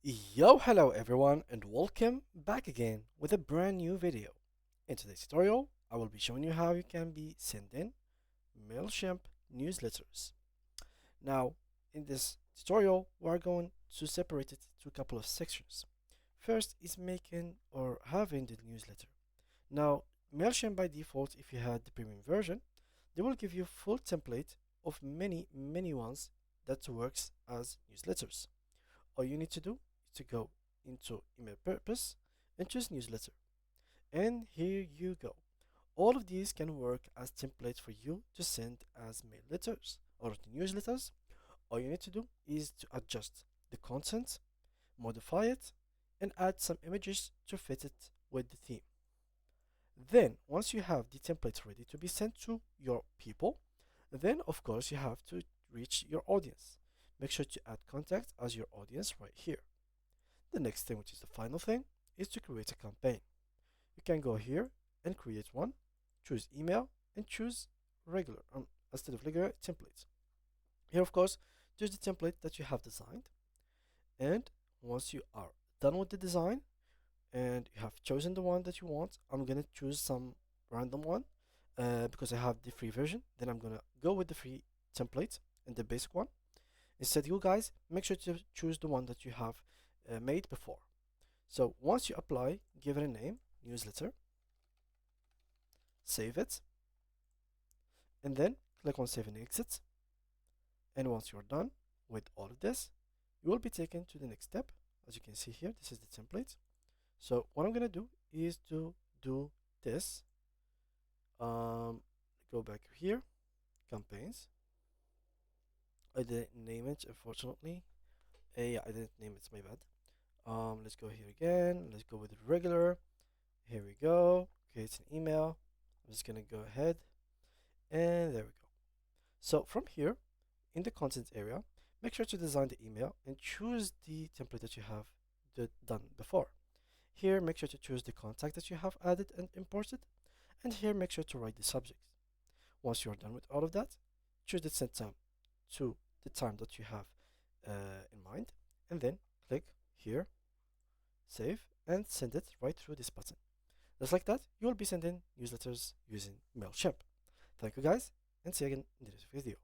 Yo, hello everyone, and welcome back again with a brand new video. In today's tutorial, I will be showing you how you can be sending Mailchimp newsletters. Now, in this tutorial, we are going to separate it to a couple of sections. First is making or having the newsletter. Now, Mailchimp by default, if you had the premium version, they will give you full template of many ones that works as newsletters. All you need to do is to go into email purpose and choose newsletter. And here you go. All of these can work as templates for you to send as mail letters or newsletters. All you need to do is to adjust the content, modify it, and add some images to fit it with the theme. Then, once you have the templates ready to be sent to your people, then of course you have to reach your audience. Make sure to add contact as your audience right here. The next thing, which is the final thing, is to create a campaign. You can go here and create one, choose email, and choose regular instead of regular templates. Here, of course, choose the template that you have designed. And once you are done with the design and you have chosen the one that you want, I'm gonna choose some random one because I have the free version. Then I'm gonna go with the free template and the basic one. Instead, you guys make sure to choose the one that you have made before. So once you apply, give it a name, newsletter, save it, and then click on save and exit. And once you're done with all of this, you will be taken to the next step. As you can see here, this is the template. So what I'm gonna do is to do this. Go back here, campaigns. I didn't name it, unfortunately. Yeah, I didn't name it, it's my bad. Let's go here again. Let's go with regular. Here we go. Create an email. I'm just gonna go ahead and there we go. So from here in the content area, make sure to design the email and choose the template that you have done before. Here, make sure to choose the contact that you have added and imported. And here, make sure to write the subject. Once you're done with all of that, choose the send time to the time that you have in mind. And then click here, save, and send it right through this button. Just like that, you will be sending newsletters using Mailchimp. Thank you guys, and see you again in the next video.